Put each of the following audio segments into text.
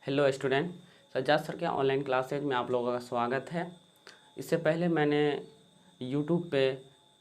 Hello student, Sajjad sir के online classes में आप लोगों का स्वागत है। इससे पहले मैंने यूट्यूब पे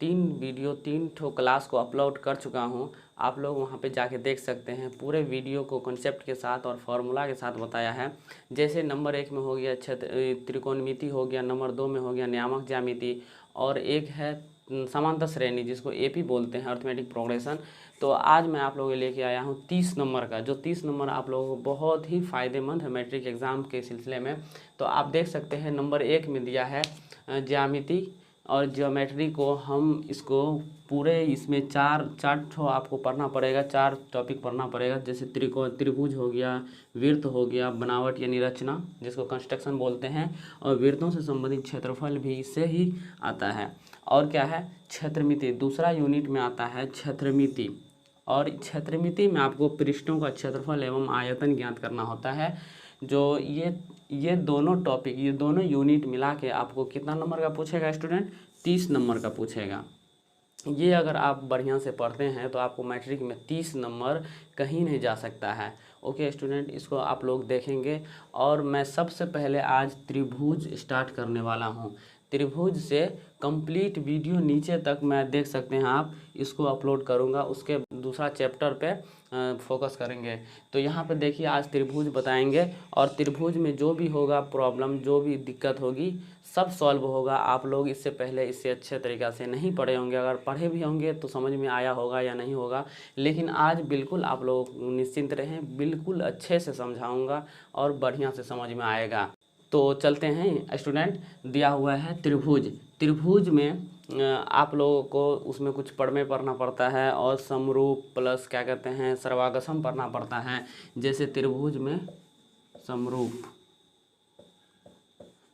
3 क्लास को अपलोड कर चुका हूँ। आप लोग वहाँ पे जाके देख सकते हैं। पूरे वीडियो को कॉन्सेप्ट के साथ और फार्मूला के साथ बताया है। जैसे नंबर 1 में हो गया त्रिकोणमिति हो गया, नंबर 2 में हो गया नियामक ज्यामिति, और एक है समांतर श्रेणी जिसको एपी बोलते हैं, अर्थमेटिक प्रोग्रेशन। तो आज मैं आप लोगों के लेके आया हूँ 30 नंबर का, जो 30 नंबर आप लोगों को बहुत ही फ़ायदेमंद है मैट्रिक एग्ज़ाम के सिलसिले में। तो आप देख सकते हैं नंबर 1 में दिया है ज्यामिति और ज्योमेट्री को हम इसको पूरे इसमें चार ठो आपको पढ़ना पड़ेगा, 4 टॉपिक पढ़ना पड़ेगा। जैसे त्रिभुज हो गया, वृत्त हो गया, बनावट यानी रचना जिसको कंस्ट्रक्शन बोलते हैं, और वृत्तों से संबंधित क्षेत्रफल भी इससे ही आता है। और क्या है, क्षेत्रमिति दूसरा यूनिट में आता है क्षेत्रमिति। और क्षेत्रमिति में आपको पृष्ठों का क्षेत्रफल एवं आयतन ज्ञात करना होता है। जो ये दोनों टॉपिक, ये दोनों यूनिट मिला के आपको कितना नंबर का पूछेगा स्टूडेंट? 30 नंबर का पूछेगा। ये अगर आप बढ़िया से पढ़ते हैं तो आपको मैट्रिक में 30 नंबर कहीं नहीं जा सकता है। ओके स्टूडेंट, इसको आप लोग देखेंगे। और मैं सबसे पहले आज त्रिभुज स्टार्ट करने वाला हूँ। त्रिभुज से कंप्लीट वीडियो नीचे तक मैं देख सकते हैं आप इसको अपलोड करूँगा। उसके दूसरा चैप्टर पे फोकस करेंगे। तो यहाँ पे देखिए आज त्रिभुज बताएंगे, और त्रिभुज में जो भी होगा प्रॉब्लम, जो भी दिक्कत होगी सब सॉल्व होगा। आप लोग इससे पहले इससे अच्छे तरीक़ा से नहीं पढ़े होंगे, अगर पढ़े भी होंगे तो समझ में आया होगा या नहीं होगा। लेकिन आज बिल्कुल आप लोग निश्चिंत रहें, बिल्कुल अच्छे से समझाऊँगा और बढ़िया से समझ में आएगा। तो चलते हैं स्टूडेंट। दिया हुआ है त्रिभुज। त्रिभुज में आप लोगों को उसमें कुछ पढ़ना पड़ता है, और समरूप प्लस क्या कहते हैं सर्वागसम पढ़ना पड़ता है। जैसे त्रिभुज में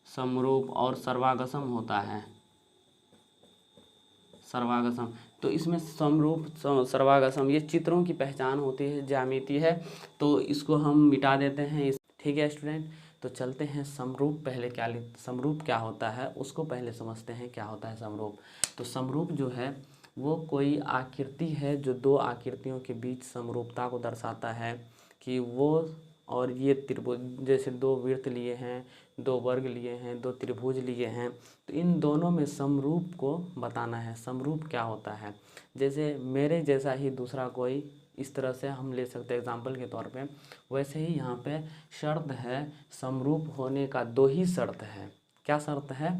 समरूप और सर्वागसम होता है, सर्वागसम। तो इसमें समरूप सर्वागसम ये चित्रों की पहचान होती है, ज्यामिति है, तो इसको हम मिटा देते हैं। ठीक है स्टूडेंट, तो चलते हैं समरूप। पहले समरूप क्या होता है उसको पहले समझते हैं, क्या होता है समरूप। तो समरूप जो है वो कोई आकृति है जो दो आकृतियों के बीच समरूपता को दर्शाता है कि वो, और ये त्रिभुज जैसे 2 वृत्त लिए हैं, 2 वर्ग लिए हैं, 2 त्रिभुज लिए हैं, तो इन दोनों में समरूप को बताना है। समरूप क्या होता है, जैसे मेरे जैसा ही दूसरा कोई, इस तरह से हम ले सकते हैं एग्जाम्पल के तौर पे। वैसे ही यहाँ पे शर्त है समरूप होने का, 2 ही शर्त है। क्या शर्त है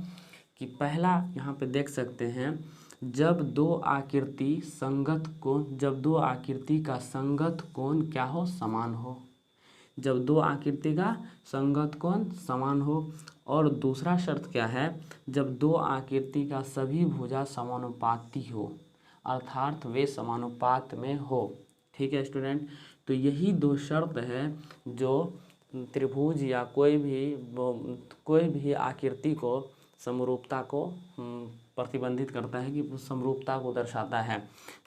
कि पहला यहाँ पे देख सकते हैं, जब दो आकृति का संगत कोण क्या हो, समान हो। जब 2 आकृति का संगत कोण समान हो। और दूसरा शर्त क्या है, जब 2 आकृति का सभी भुजा समानुपाती हो, अर्थात वे समानुपात में हो। ठीक है स्टूडेंट, तो यही 2 शर्त है जो त्रिभुज या कोई भी आकृति को समरूपता को प्रतिबंधित करता है, कि समरूपता को दर्शाता है।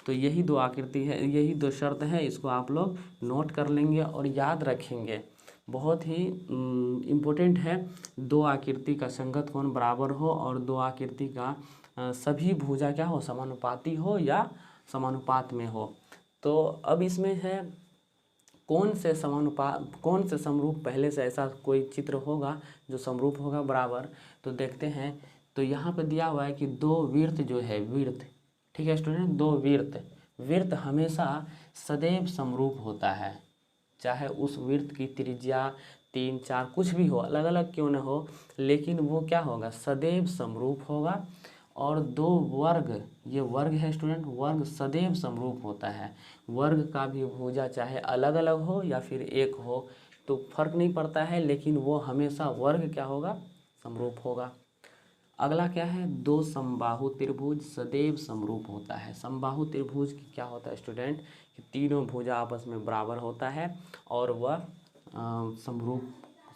तो यही 2 आकृति है, यही 2 शर्त है। इसको आप लोग नोट कर लेंगे और याद रखेंगे, बहुत ही इम्पोर्टेंट है। 2 आकृति का संगत कोण बराबर हो, और 2 आकृति का सभी भुजा क्या हो, समानुपाती हो या समानुपात में हो। तो अब इसमें है कौन से समरूप, पहले से ऐसा कोई चित्र होगा जो समरूप होगा बराबर। तो देखते हैं। तो यहाँ पे दिया हुआ है कि 2 वृत्त जो है, वृत्त, ठीक है स्टूडेंट, 2 वृत्त हमेशा सदैव समरूप होता है। चाहे उस वृत्त की त्रिज्या 3, 4 कुछ भी हो, अलग अलग क्यों न हो, लेकिन वो क्या होगा, सदैव समरूप होगा। और 2 वर्ग, ये वर्ग है स्टूडेंट, वर्ग सदैव समरूप होता है। वर्ग का भी भुजा चाहे अलग अलग हो या फिर एक हो तो फर्क नहीं पड़ता है, लेकिन वो हमेशा वर्ग क्या होगा, समरूप होगा। अगला क्या है, 2 समबाहु त्रिभुज सदैव समरूप होता है। समबाहु त्रिभुज की क्या होता है स्टूडेंट, कि तीनों भुजा आपस में बराबर होता है, और वह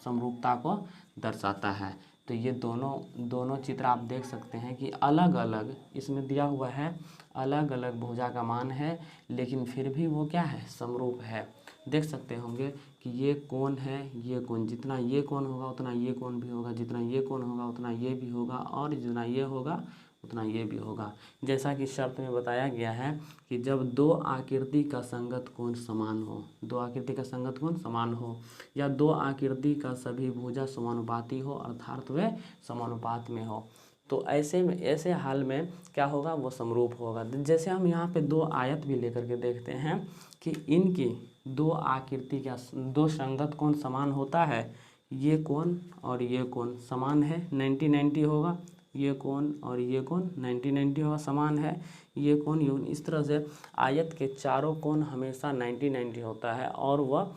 समरूपता को दर्शाता है। तो ये दोनों चित्र आप देख सकते हैं कि अलग अलग इसमें दिया हुआ है, अलग अलग भुजा का मान है, लेकिन फिर भी वो क्या है, समरूप है। देख सकते होंगे कि ये कोण है, ये कोण, जितना ये कोण होगा उतना ये कोण भी होगा, जितना ये कोण होगा उतना ये भी होगा, और जितना ये होगा उतना ये भी होगा। जैसा कि शर्त में बताया गया है कि जब दो आकृति का संगत कोण समान हो, दो आकृति का संगत कोण समान हो, या दो आकृति का सभी भुजा समानुपाती हो अर्थात वे समानुपात में हो, तो ऐसे में, ऐसे हाल में क्या होगा, वो समरूप होगा। जैसे हम यहाँ पे दो आयत भी लेकर के देखते हैं कि इनकी दो आकृति का दो संगत कोण समान होता है, ये कोण और ये कोण समान है, 90-90 होगा, ये कोण और ये कोण 90-90 होगा, समान है, ये कोण इस तरह से आयत के चारों कोण हमेशा 90-90 होता है और वह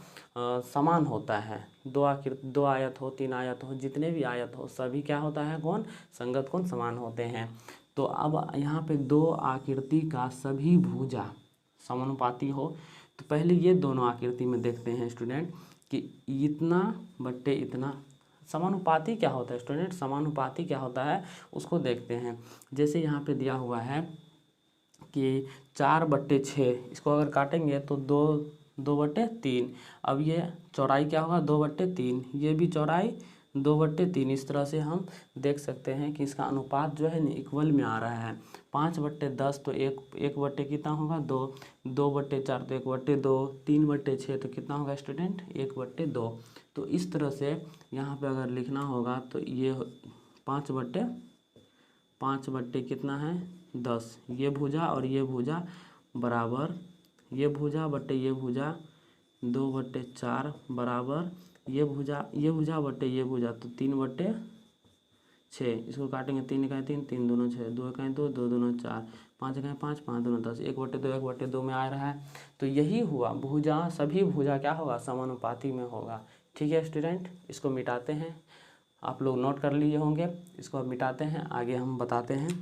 समान होता है। दो आयत हो, तीन आयत हो, जितने भी आयत हो, सभी क्या होता है, कोण संगत कोण समान होते हैं। तो अब यहाँ पे दो आकृति का सभी भुजा समानुपाती हो, तो पहले ये दोनों आकृति में देखते हैं स्टूडेंट कि इतना बट्टे इतना समानुपाती क्या होता है स्टूडेंट, समानुपाती क्या होता है उसको देखते हैं। जैसे यहाँ पे दिया हुआ है कि 4/6, इसको अगर काटेंगे तो 2/3। अब ये चौड़ाई क्या होगा, 2/3, ये भी चौड़ाई 2/3। इस तरह से हम देख सकते हैं कि इसका अनुपात जो है इक्वल में आ रहा है। 5/10 तो एक बट्टे कितना होगा, 2, 2/4 तो 1/2, 3/6 तो कितना होगा स्टूडेंट, 1/2। तो इस तरह से यहाँ पे अगर लिखना होगा तो ये 5/5 कितना है, 10। ये भुजा और ये भुजा बराबर, ये भुजा बट्टे ये भुजा 2/4 बराबर ये भुजा बट्टे ये भुजा, तो 3/6। इसको काटेंगे, 3 इकाई 3, 3 दूना 6, 2 इकाई 2, 2 दूना 4, 5 इकाई 5, 5 दूना 10, 1/2 1/2 में आ रहा है। तो यही हुआ, भुजा सभी भुजा क्या होगा, समानुपाती में होगा। ठीक है स्टूडेंट, इसको मिटाते हैं, आप लोग नोट कर लिए होंगे, इसको अब मिटाते हैं, आगे हम बताते हैं।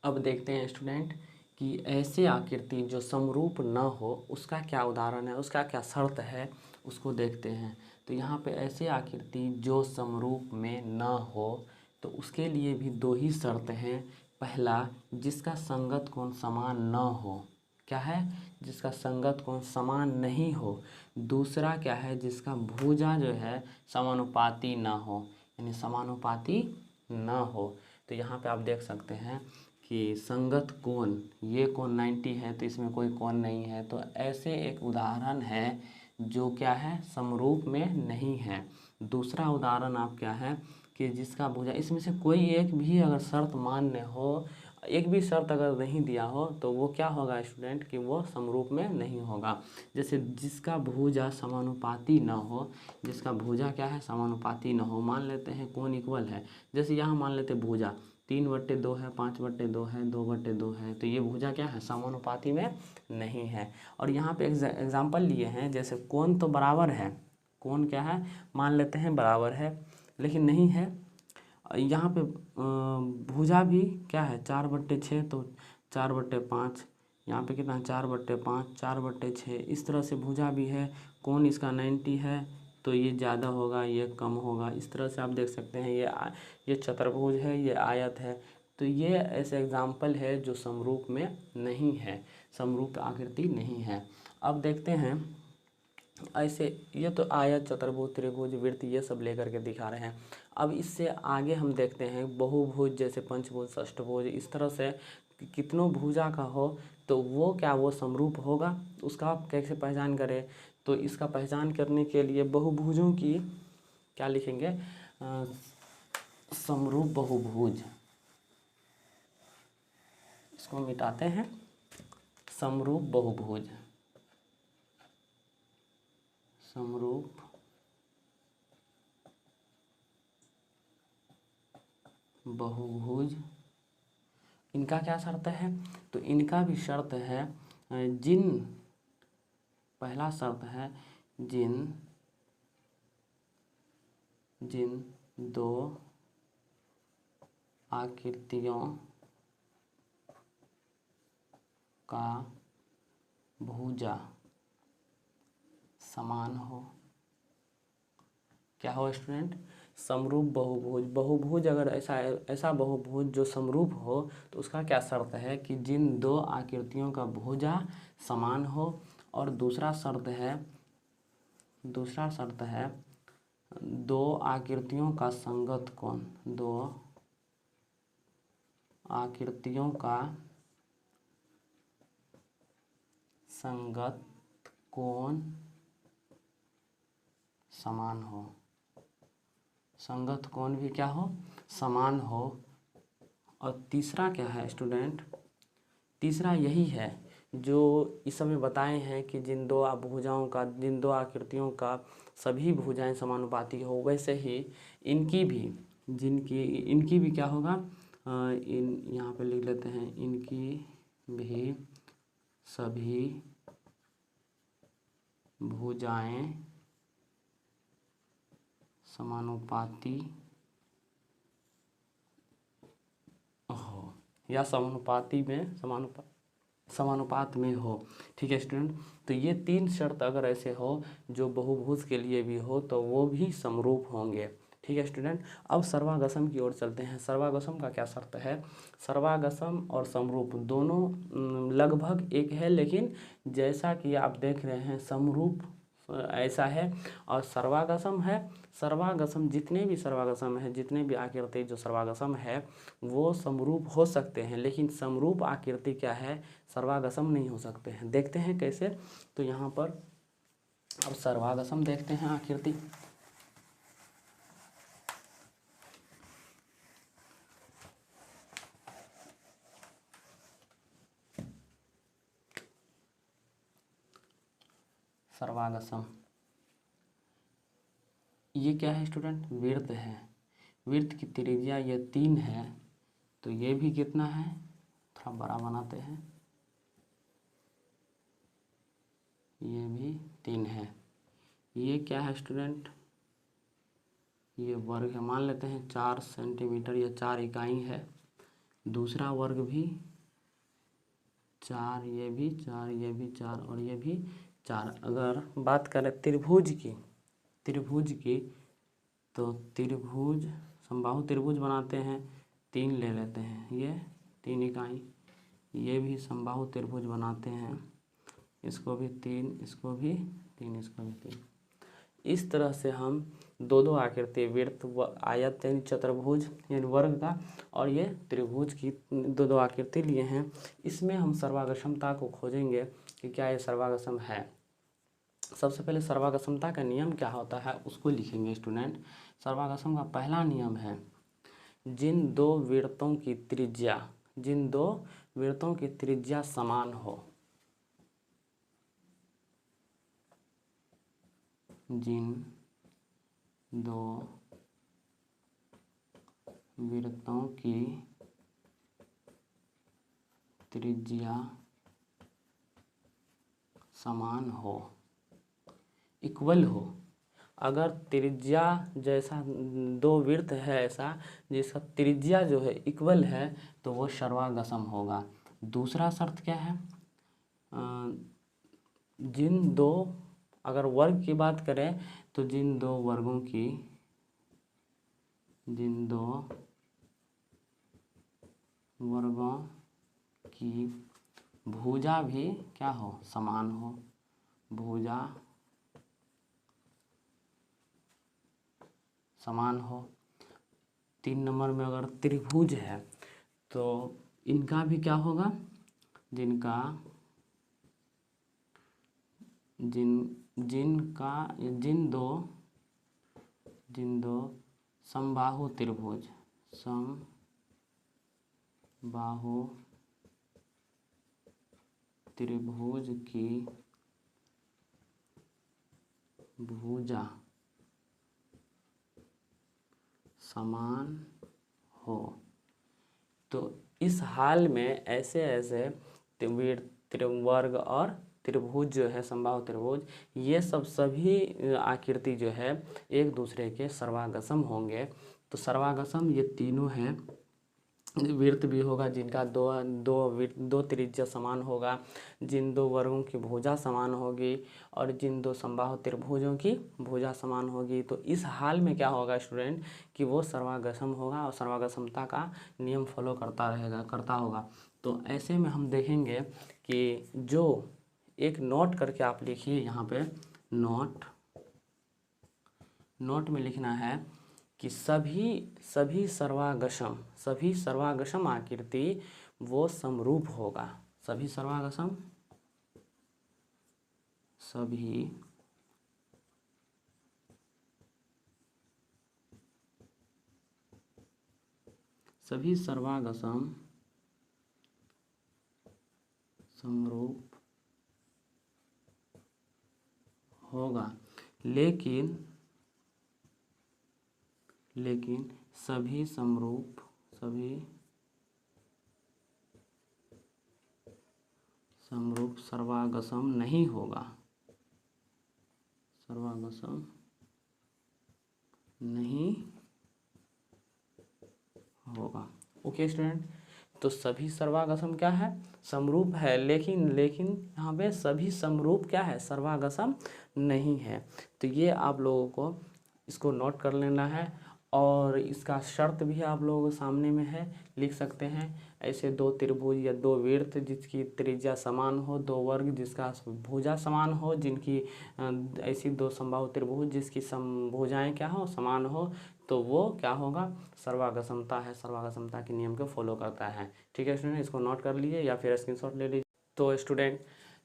अब देखते हैं स्टूडेंट कि ऐसे आकृति जो समरूप न हो उसका क्या उदाहरण है, उसका क्या शर्त है, उसको देखते हैं। तो यहाँ पे ऐसे आकृति जो समरूप में न हो तो उसके लिए भी दो ही शर्त हैं। पहला, जिसका संगत कोण समान न हो, क्या है, जिसका संगत कोण समान नहीं हो। दूसरा क्या है, जिसका भुजा जो है समानुपाती ना हो, यानी समानुपाती ना हो। तो यहाँ पे आप देख सकते हैं कि संगत कोण, ये कोण 90 है तो इसमें कोई कोण नहीं है, तो ऐसे एक उदाहरण है जो क्या है, समरूप में नहीं है। दूसरा उदाहरण आप क्या है कि जिसका भुजा, इसमें से कोई एक भी अगर शर्त मान्य हो, एक भी शर्त अगर नहीं दिया हो तो वो क्या होगा स्टूडेंट कि वो समरूप में नहीं होगा। जैसे जिसका भुजा समानुपाती न हो, जिसका भुजा क्या है, समानुपाती न हो, मान लेते हैं कोण इक्वल है। जैसे यहाँ मान लेते भुजा 3/2 है, 5/2 है, 2/2 है, तो ये भुजा क्या है, समानुपाती में नहीं है। और यहाँ पे एग्जाम्पल लिए हैं, जैसे कोण तो बराबर है, कोण क्या है, मान लेते हैं बराबर है, लेकिन नहीं है। यहाँ पे भुजा भी क्या है, 4/6 तो 4/5, यहाँ पे कितना 4/5, 4/6, इस तरह से भुजा भी है। कोण इसका 90 है तो ये ज़्यादा होगा, ये कम होगा। इस तरह से आप देख सकते हैं ये चतुर्भुज है, ये आयत है। तो ये ऐसे एग्जाम्पल है जो समरूप में नहीं है, समरूप आकृति नहीं है। अब देखते हैं ऐसे, ये तो आयत, चतुर्भुज, त्रिभुज, वृत्त ये सब लेकर के दिखा रहे हैं। अब इससे आगे हम देखते हैं बहुभुज, जैसे पंचभुज, षष्ठभुज, इस तरह से कितनों भुजा का हो तो वो क्या, वो समरूप होगा। उसका आप कैसे पहचान करें, तो इसका पहचान करने के लिए बहुभुजों की क्या लिखेंगे, समरूप बहुभुज, इसको मिटाते हैं, समरूप बहुभुज, समरूप बहुभुज, इनका क्या शर्त है, तो इनका भी शर्त है, पहला शर्त है जिन दो आकृतियों का भुजा समान हो, क्या हो स्टूडेंट, समरूप बहुभुज। बहुभुज अगर ऐसा बहुभुज जो समरूप हो तो उसका क्या शर्त है कि जिन दो आकृतियों का भुजा समान हो। और दूसरा शर्त है दो आकृतियों का संगत कोण, दो आकृतियों का संगत कोण समान हो। संगत कोण भी क्या हो, समान हो। और तीसरा क्या है स्टूडेंट, तीसरा यही है जो इस समय बताए हैं कि जिन दो भुजाओं का, जिन दो आकृतियों का सभी भुजाएं समानुपाती हो, वैसे ही इनकी भी, इनकी भी क्या होगा, इन यहाँ पे लिख लेते हैं, इनकी भी सभी भुजाएं समानुपाती हो या समानुपाती में समानुपात में हो। ठीक है स्टूडेंट, तो ये तीन शर्त अगर ऐसे हो जो बहुभुज के लिए भी हो तो वो भी समरूप होंगे। ठीक है स्टूडेंट, अब सर्वागसम की ओर चलते हैं। सर्वागसम का क्या शर्त है, सर्वागसम और समरूप दोनों लगभग एक है, लेकिन जैसा कि आप देख रहे हैं समरूप ऐसा है और सर्वागसम है। सर्वागसम जितने भी सर्वागसम है, जितने भी आकृति जो सर्वागसम है वो समरूप हो सकते हैं, लेकिन समरूप आकृति क्या है, सर्वागसम नहीं हो सकते हैं। देखते हैं कैसे, तो यहाँ पर अब सर्वागसम देखते हैं आकृति। सर्वागसम ये क्या है स्टूडेंट, वृत्त है। वृत्त की त्रिज्या ये 3 है, तो ये भी कितना है, थोड़ा बड़ा बनाते हैं, ये भी 3 है। ये क्या है स्टूडेंट, ये वर्ग है, मान लेते हैं 4 सेंटीमीटर या 4 इकाई है। दूसरा वर्ग भी 4, ये भी 4, ये भी 4 और ये भी 4। अगर बात करें त्रिभुज की, तो त्रिभुज, समबाहु त्रिभुज बनाते हैं, 3 ले लेते हैं, ये 3 इकाई। ये भी समबाहु त्रिभुज बनाते हैं, इसको भी 3, इसको भी 3, इसको भी 3। इस तरह से हम दो आकृति, वृत्त, आयत यानी चतुर्भुज यानी वर्ग का, और ये त्रिभुज की दो आकृति लिए हैं। इसमें हम सर्वागसमता को खोजेंगे कि क्या ये सर्वागसम है। सबसे पहले सर्वागसमता का नियम क्या होता है उसको लिखेंगे स्टूडेंट। सर्वागसम का पहला नियम है, जिन दो वृत्तों की त्रिज्या समान हो, जिन दो वृत्तों की त्रिज्या समान हो, इक्वल हो। अगर त्रिज्या जैसा दो वृत्त है ऐसा जिसका त्रिज्या जो है इक्वल है तो वो सर्वागसम होगा। दूसरा शर्त क्या है, जिन दो, अगर वर्ग की बात करें तो जिन दो वर्गों की भुजा भी क्या हो, समान हो। भुजा समान हो। 3 नंबर में अगर त्रिभुज है तो इनका भी क्या होगा, जिन दो समबाहु त्रिभुज की भुजा समान हो, तो इस हाल में ऐसे वर्ग और त्रिभुज जो है, समबाहु त्रिभुज, ये सभी आकृति जो है एक दूसरे के सर्वागसम होंगे। तो सर्वागसम ये तीनों हैं। वृत्त भी होगा जिनका दो त्रिज्या समान होगा, जिन दो वर्गों की भुजा समान होगी, और जिन दो समबाहु त्रिभुजों की भुजा समान होगी। तो इस हाल में क्या होगा स्टूडेंट कि वो सर्वागसम होगा और सर्वागसमता का नियम फॉलो करता होगा। तो ऐसे में हम देखेंगे कि जो एक नोट करके आप लिखिए यहाँ पे, नोट में लिखना है कि सभी सर्वागसम आकृति वो समरूप होगा। सभी सर्वागसम समरूप होगा, लेकिन सभी समरूप सर्वागसम नहीं होगा। सर्वागसम नहीं होगा। ओके स्टूडेंट, तो सभी सर्वागसम क्या है? समरूप है, लेकिन यहाँ पे सभी समरूप क्या है? सर्वागसम नहीं है। तो ये आप लोगों को इसको नोट कर लेना है, और इसका शर्त भी आप लोगों के सामने में है, लिख सकते हैं। ऐसे दो त्रिभुज या दो वृत्त जिसकी त्रिज्या समान हो, दो वर्ग जिसका भुजा समान हो, जिनकी ऐसी दो समबाहु त्रिभुज जिसकी भुजाएं क्या हो? समान हो, तो वो क्या होगा? सर्वागसमता है, सर्वागसमता के नियम को फॉलो करता है। ठीक है स्टूडेंट, इसको नोट कर लीजिए या फिर स्क्रीनशॉट ले लीजिए। तो स्टूडेंट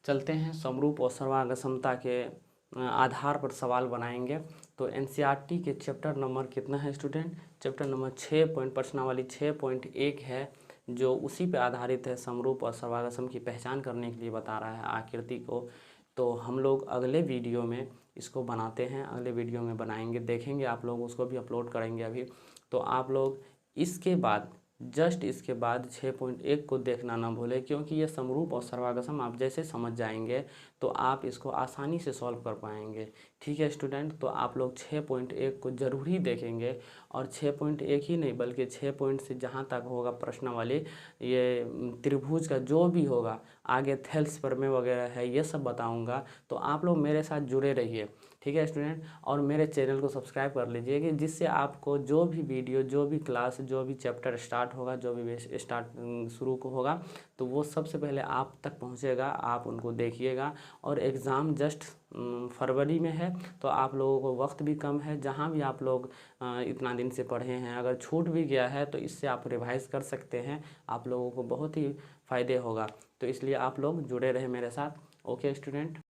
चलते हैं, समरूप और सर्वागसमता के आधार पर सवाल बनाएंगे। तो एनसीईआरटी के चैप्टर नंबर कितना है स्टूडेंट? चैप्टर नंबर 6 प्रश्नावली 6.1 है, जो उसी पे आधारित है। समरूप और सर्वागसम की पहचान करने के लिए बता रहा है आकृति को। तो हम लोग अगले वीडियो में इसको बनाते हैं, अगले वीडियो में बनाएंगे, देखेंगे आप लोग, उसको भी अपलोड करेंगे अभी। तो आप लोग इसके बाद इसके बाद 6.1 को देखना ना भूलें, क्योंकि ये समरूप और सर्वागसम आप जैसे समझ जाएंगे तो आप इसको आसानी से सॉल्व कर पाएंगे। ठीक है स्टूडेंट, तो आप लोग 6.1 को ज़रूर ही देखेंगे, और 6.1 ही नहीं बल्कि 6 पॉइंट से जहाँ तक होगा प्रश्नावली, ये त्रिभुज का जो भी होगा, आगे थेल्स प्रमेय वगैरह है, ये सब बताऊँगा। तो आप लोग मेरे साथ जुड़े रहिए। ठीक है स्टूडेंट, और मेरे चैनल को सब्सक्राइब कर लीजिए, कि जिससे आपको जो भी वीडियो, जो भी क्लास, जो भी चैप्टर स्टार्ट होगा, जो भी शुरू को होगा, तो वो सबसे पहले आप तक पहुंचेगा, आप उनको देखिएगा। और एग्ज़ाम जस्ट फरवरी में है, तो आप लोगों को वक्त भी कम है। जहां भी आप लोग इतना दिन से पढ़े हैं, अगर छूट भी गया है तो इससे आप रिवाइज कर सकते हैं, आप लोगों को बहुत ही फ़ायदे होगा। तो इसलिए आप लोग जुड़े रहे मेरे साथ। Okay student.